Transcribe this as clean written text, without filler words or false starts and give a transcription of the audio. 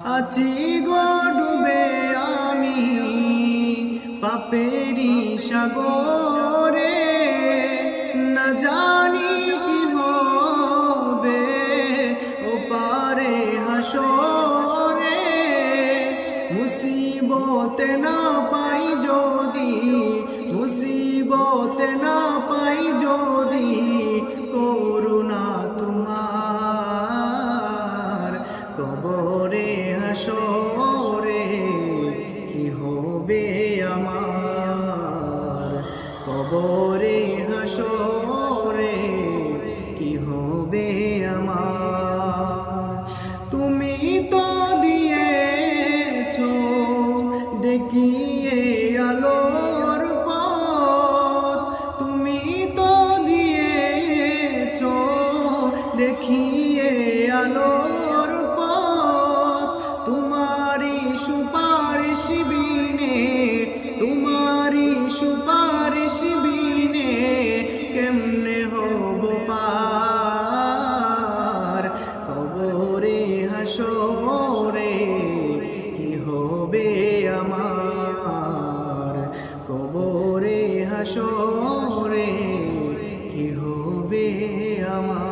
আছি গো ডুবে আমি পাপেরি সাগরে, না জানি কি হবে ও পারে হাসরে। মুসিবতে না পাই যদি, মুসিবতে না পাই যদি করুণা তোমার, কবরে হাসরে কি হবে আমার, কবরে হাসরে কি হবে আমার। তুমি তো দিয়েছো দেখিয়ে আলোর পথ, তুমি তো দিয়েছো দেখিয়ে আলোর পথ। তোমারি সুপারিশ বিনে, তোমারি সুপারিশ বিনে কেমনে হব পার, কবরে হাসরে কি হবে আমার, কবরে হাসরে কি হবে আমার।